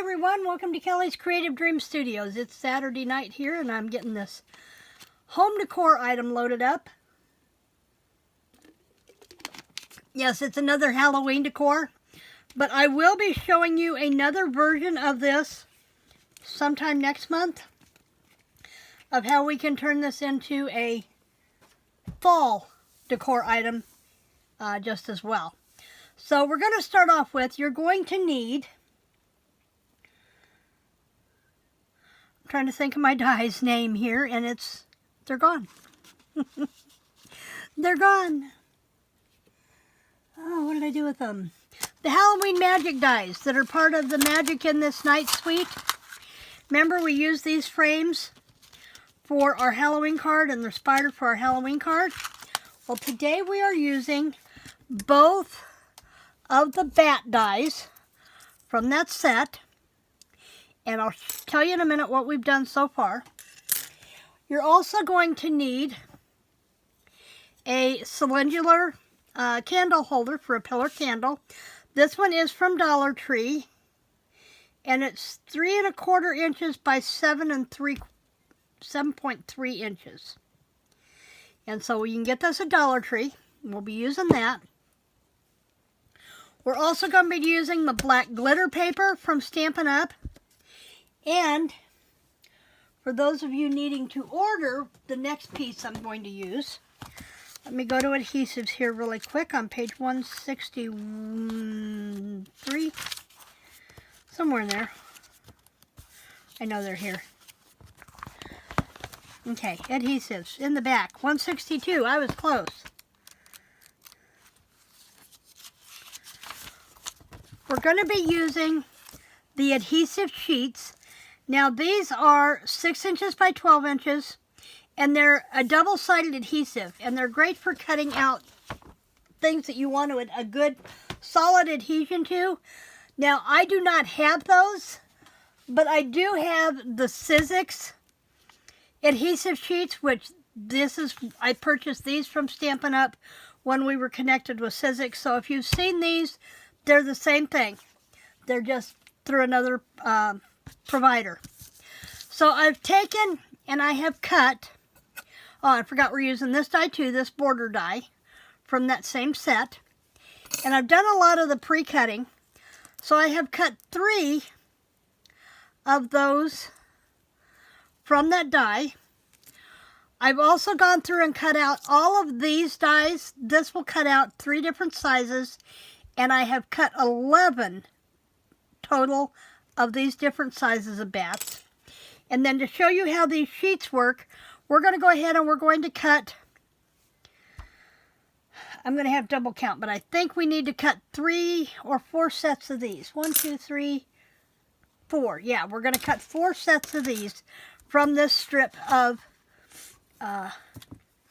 everyone, welcome to Kelly's Creative Dream Studios. It's Saturday night here and I'm getting this home decor item loaded up. Yes, it's another Halloween decor, but I will be showing you another version of this sometime next month of how we can turn this into a fall decor item just as well. So we're going to start off with, you're going to need, I'm trying to think of my die's name here, and they're gone. They're gone. Oh, what did I do with them? The Halloween magic dies that are part of the Magic in This Night suite. Remember, we used these frames for our Halloween card and the spider for our Halloween card. Well, today we are using both of the bat dies from that set, and I'll tell you in a minute what we've done so far. You're also going to need a cylindrical candle holder for a pillar candle. This one is from Dollar Tree, and it's 3 1/4 inches by 7.3 inches. And so you can get this at Dollar Tree. We'll be using that. We're also going to be using the black glitter paper from Stampin Up. And for those of you needing to order the next piece I'm going to use, let me go to adhesives here really quick on page 163. Somewhere in there. I know they're here. Okay, adhesives in the back. 162. I was close. We're going to be using the adhesive sheets. Now these are 6 inches by 12 inches, and they're a double-sided adhesive, and they're great for cutting out things that you want a good solid adhesion to. Now I do not have those, but I do have the Sizzix adhesive sheets, which I purchased these from Stampin' Up when we were connected with Sizzix. So if you've seen these, they're the same thing. They're just through another provider. So I've taken and I have cut, oh, I forgot we're using this die too, this border die from that same set. And I've done a lot of the pre-cutting. So I have cut 3 of those from that die. I've also gone through and cut out all of these dies. This will cut out 3 different sizes, and I have cut 11 total of these different sizes of bats. And then to show you how these sheets work, we're going to go ahead and we're going to cut, I'm going to have double count, but I think we need to cut 3 or 4 sets of these. 1, 2, 3, 4. Yeah, we're going to cut 4 sets of these from this strip of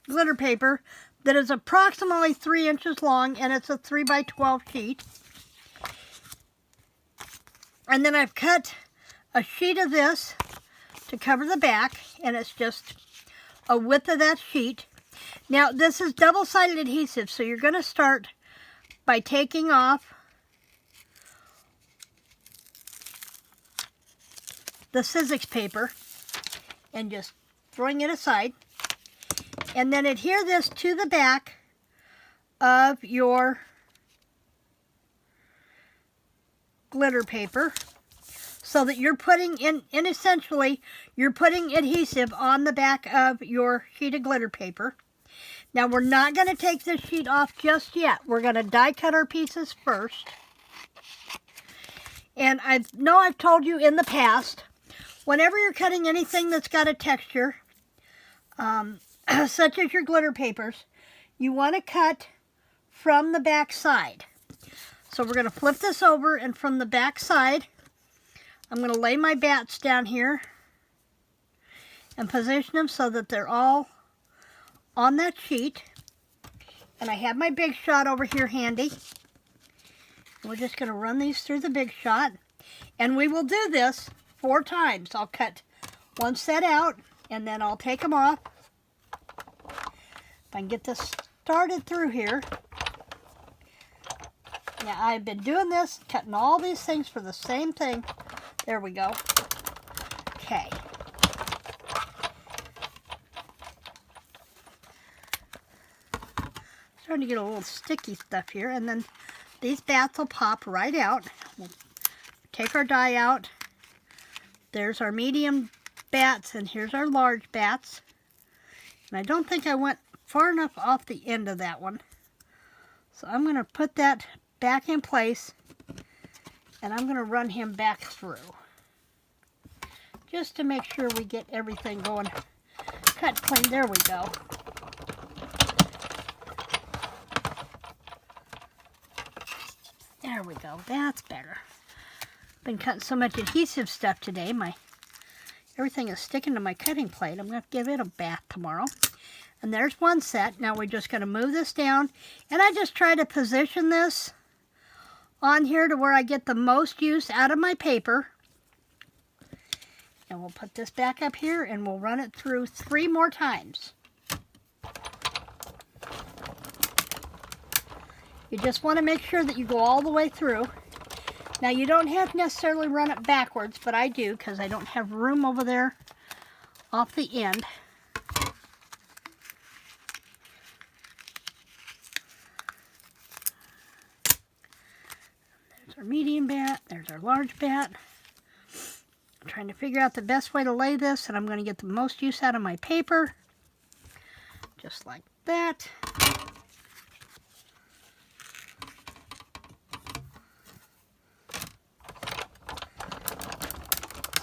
glitter paper that is approximately 3 inches long, and it's a 3 by 12 sheet. And then I've cut a sheet of this to cover the back, and it's just a width of that sheet. Now this is double-sided adhesive, so you're going to start by taking off the Sizzix paper and just throwing it aside, and then adhere this to the back of your glitter paper so that you're putting in essentially you're putting adhesive on the back of your sheet of glitter paper. Now we're not going to take this sheet off just yet. We're going to die cut our pieces first. And I know I've told you in the past, whenever you're cutting anything that's got a texture, such as your glitter papers, you want to cut from the back side. So we're going to flip this over, and from the back side, I'm going to lay my bats down here and position them so that they're all on that sheet. And I have my big shot over here handy. We're just going to run these through the big shot. And we will do this 4 times. I'll cut one set out, and then I'll take them off. If I can get this started through here. Now, I've been doing this, cutting all these things for the same thing There we go. Okay. Starting to get a little sticky stuff here, and then these bats will pop right out. We'll take our die out. There's our medium bats, and here's our large bats. And I don't think I went far enough off the end of that one. So I'm going to put that back in place, and I'm going to run him back through. Just to make sure we get everything going cut clean. There we go. There we go. That's better. Been cutting so much adhesive stuff today. Everything is sticking to my cutting plate. I'm going to give it a bath tomorrow. And there's one set. Now we're just going to move this down. And I just try to position this on here to where I get the most use out of my paper. And we'll put this back up here and we'll run it through 3 more times. You just want to make sure that you go all the way through. Now you don't have to necessarily run it backwards, but I do because I don't have room over there off the end. There's our medium bat, there's our large bat. I'm trying to figure out the best way to lay this, and I'm going to get the most use out of my paper. Just like that.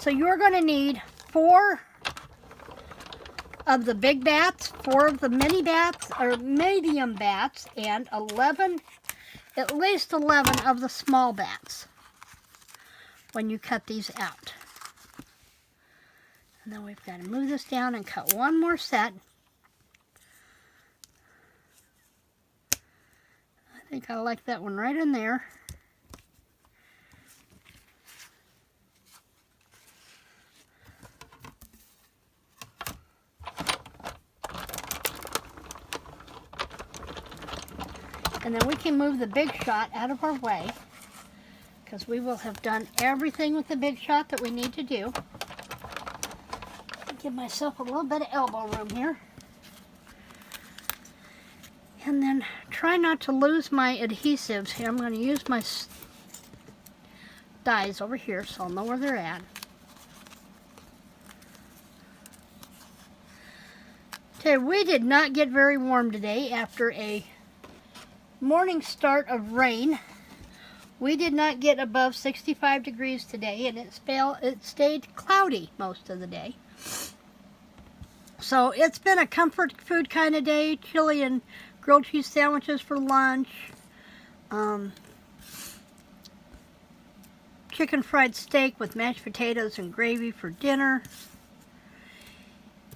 So you're going to need 4 of the big bats, 4 of the mini bats, or medium bats, and 11, at least 11 of the small bats when you cut these out. And then we've got to move this down and cut one more set. I think I like that one right in there. And then we can move the big shot out of our way, because we will have done everything with the big shot that we need to do. Give myself a little bit of elbow room here. And then try not to lose my adhesives here. I'm going to use my dies over here so I'll know where they're at. Okay, we did not get very warm today after a morning start of rain. We did not get above 65 degrees today, and it stayed cloudy most of the day. So it's been a comfort food kind of day. Chili and grilled cheese sandwiches for lunch. Chicken fried steak with mashed potatoes and gravy for dinner.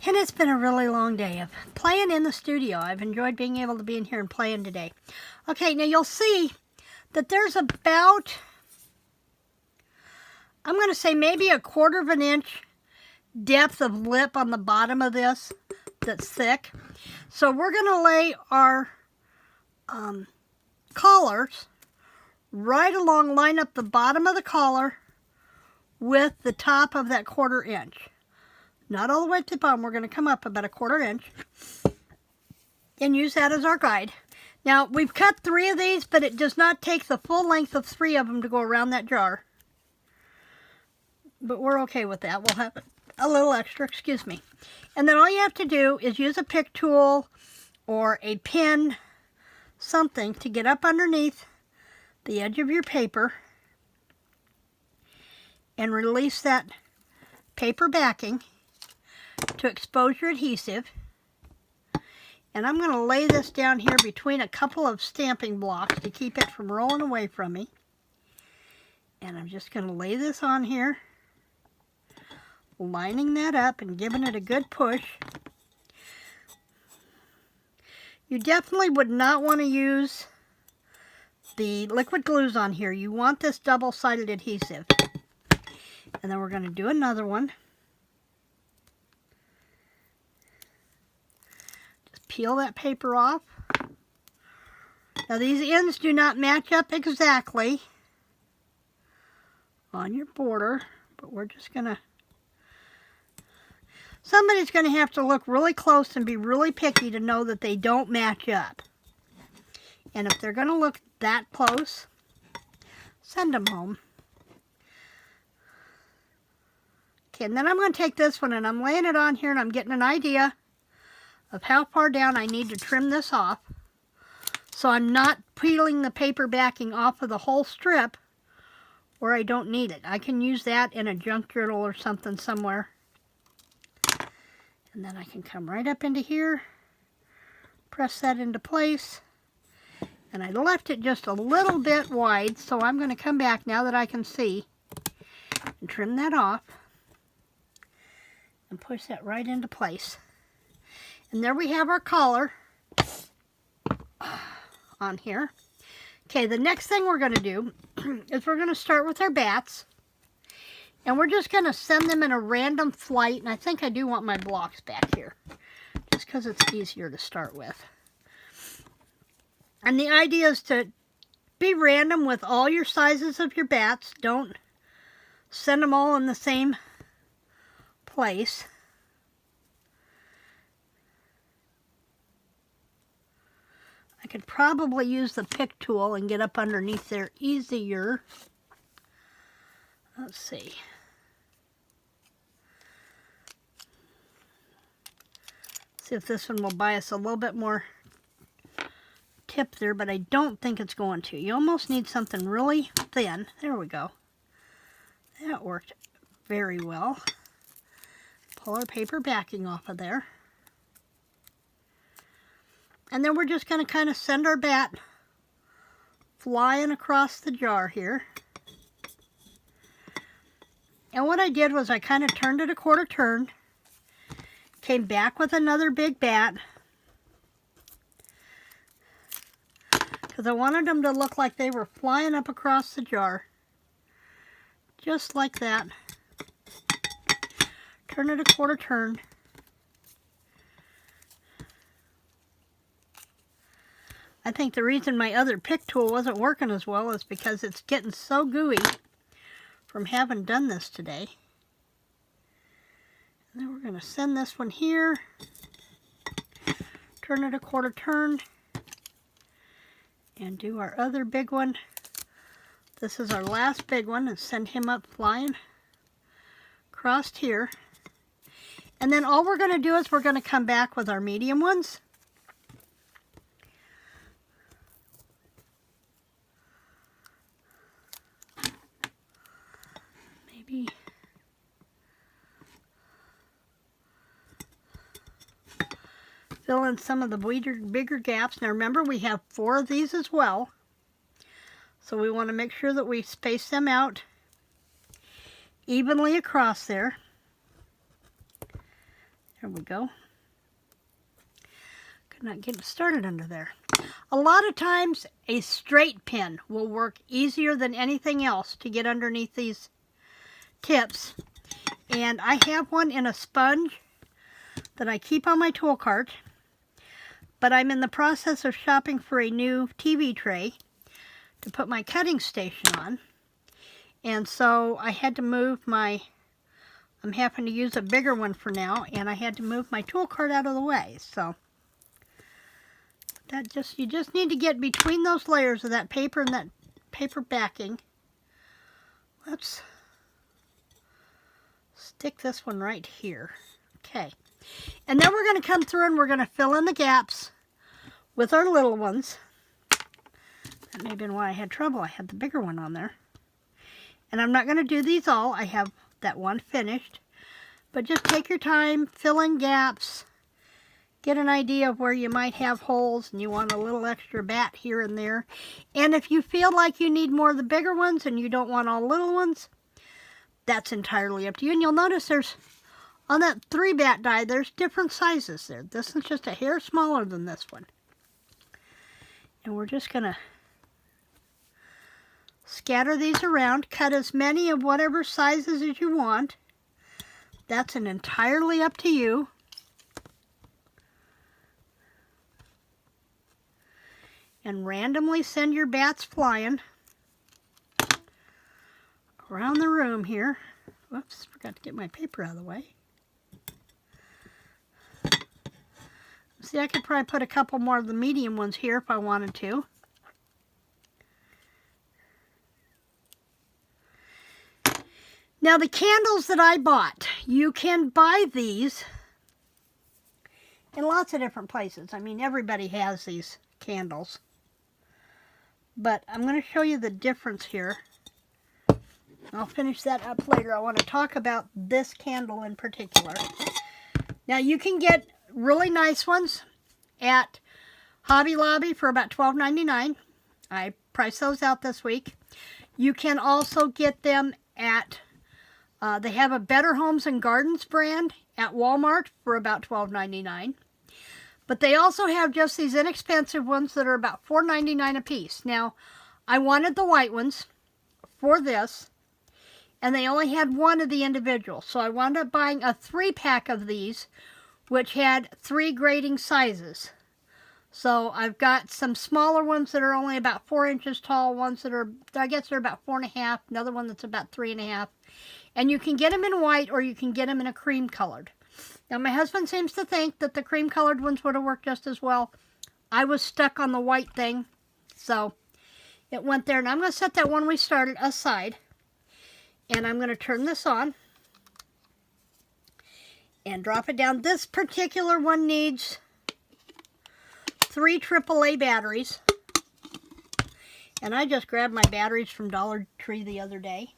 And it's been a really long day of playing in the studio. I've enjoyed being able to be in here and playing today. Okay, now you'll see that there's about, I'm going to say maybe 1/4 of an inch depth of lip on the bottom of this that's thick. So we're going to lay our collars right along, line up the bottom of the collar with the top of that 1/4 inch. Not all the way to the bottom. We're going to come up about 1/4 inch and use that as our guide. Now, we've cut 3 of these, but it does not take the full length of 3 of them to go around that jar. But we're okay with that. We'll have a little extra, excuse me. And then all you have to do is use a pick tool or a pin, something to get up underneath the edge of your paper and release that paper backing to expose your adhesive. And I'm going to lay this down here between a couple of stamping blocks to keep it from rolling away from me. And I'm just going to lay this on here, lining that up and giving it a good push. You definitely would not want to use the liquid glues on here. You want this double-sided adhesive. And then we're going to do another one. Just peel that paper off. Now these ends do not match up exactly on your border, But we're just gonna, somebody's gonna have to look really close and be really picky to know that they don't match up. And if they're gonna look that close, send them home. Okay, and then I'm gonna take this one and I'm laying it on here and I'm getting an idea of how far down I need to trim this off. So I'm not peeling the paper backing off of the whole strip where I don't need it. I can use that in a junk journal or something somewhere. And then I can come right up into here, press that into place. And I left it just a little bit wide, so I'm going to come back now that I can see and trim that off and push that right into place. And there we have our collar on here. Okay, the next thing we're going to do is we're going to start with our bats. And we're just going to send them in a random flight. And I think I do want my blocks back here, just because it's easier to start with. And the idea is to be random with all your sizes of your bats. Don't send them all in the same place. I could probably use the pick tool and get up underneath there easier. Let's see. See if this one will buy us a little bit more tip there, but I don't think it's going to. You almost need something really thin. There we go. That worked very well. Pull our paper backing off of there. And then we're just going to kind of send our bat flying across the jar here. And what I did was I kind of turned it a quarter turn, came back with another big bat, because I wanted them to look like they were flying up across the jar. Just like that. Turn it a quarter turn. I think the reason my other pick tool wasn't working as well is because it's getting so gooey from having done this today. And then we're going to send this one here, turn it a quarter turn, and do our other big one. This is our last big one, and send him up flying across here. And then all we're going to do is we're going to come back with our medium ones. Maybe fill in some of the bigger gaps. Now remember, we have 4 of these as well. So we want to make sure that we space them out evenly across there. There we go. Could not get it started under there. A lot of times a straight pin will work easier than anything else to get underneath these tips. And I have one in a sponge that I keep on my tool cart. But I'm in the process of shopping for a new TV tray to put my cutting station on. And so I had to move my, I'm having to use a bigger one for now, and I had to move my tool cart out of the way. So that just, you just need to get between those layers of that paper and that paper backing. Let's stick this one right here. Okay. And then we're going to come through and we're going to fill in the gaps with our little ones. That may have been why I had trouble. I had the bigger one on there. And I'm not going to do these all. I have that one finished. But just take your time, fill in gaps, get an idea of where you might have holes and you want a little extra bat here and there. And if you feel like you need more of the bigger ones and you don't want all little ones, that's entirely up to you. And you'll notice there's, on that 3 bat die, there's different sizes there. This is just a hair smaller than this one. And we're just going to scatter these around, cut as many of whatever sizes as you want. That's entirely up to you. And randomly send your bats flying around the room here. Whoops, forgot to get my paper out of the way. See, I could probably put a couple more of the medium ones here if I wanted to. Now the candles that I bought, you can buy these in lots of different places. I mean, everybody has these candles. But I'm going to show you the difference here. I'll finish that up later. I want to talk about this candle in particular. Now you can get really nice ones at Hobby Lobby for about $12.99. I priced those out this week. You can also get them at, they have a Better Homes and Gardens brand at Walmart for about $12.99. But they also have just these inexpensive ones that are about $4.99 a piece. Now, I wanted the white ones for this, and they only had one of the individual. So I wound up buying a 3-pack of these, which had 3 grading sizes. So I've got some smaller ones that are only about 4 inches tall, ones that are, I guess they're about 4.5, another one that's about 3.5. And you can get them in white or you can get them in a cream colored. Now my husband seems to think that the cream colored ones would have worked just as well. I was stuck on the white thing, so it went there. And I'm going to set that one we started aside. And I'm going to turn this on and drop it down. This particular one needs 3 AAA batteries. And I just grabbed my batteries from Dollar Tree the other day.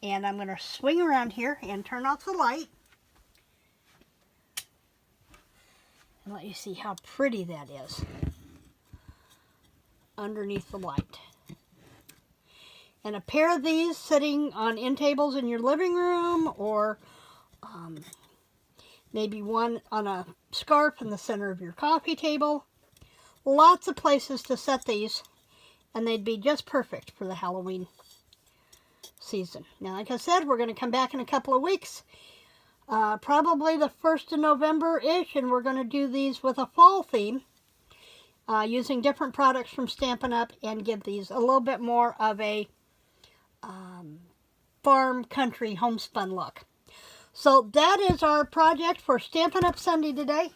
And I'm going to swing around here and turn off the light. And let you see how pretty that is underneath the light. And a pair of these sitting on end tables in your living room, or maybe one on a scarf in the center of your coffee table. Lots of places to set these, and they'd be just perfect for the Halloween season. Now, like I said, we're going to come back in a couple of weeks. Probably the 1st of November-ish, and we're going to do these with a fall theme, using different products from Stampin' Up, and give these a little bit more of a farm country homespun look. So that is our project for Stampin' Up Sunday today.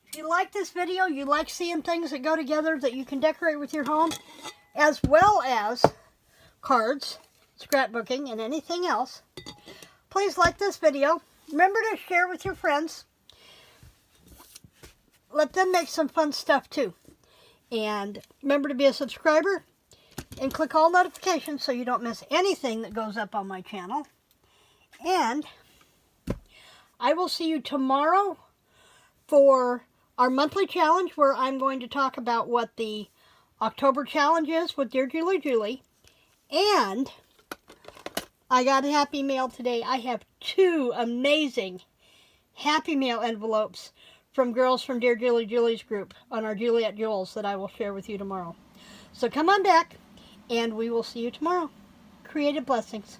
If you like this video, you like seeing things that go together that you can decorate with your home, as well as cards, scrapbooking, and anything else, please like this video. Remember to share with your friends. Let them make some fun stuff too. And remember to be a subscriber and click all notifications so you don't miss anything that goes up on my channel. And I will see you tomorrow for our monthly challenge, where I'm going to talk about what the October challenge is with Dear Julie. And I got a Happy Mail today. I have 2 amazing Happy Mail envelopes from girls from Dear Julie's group on our Juliet Jewels that I will share with you tomorrow. So come on back, and we will see you tomorrow. Creative blessings.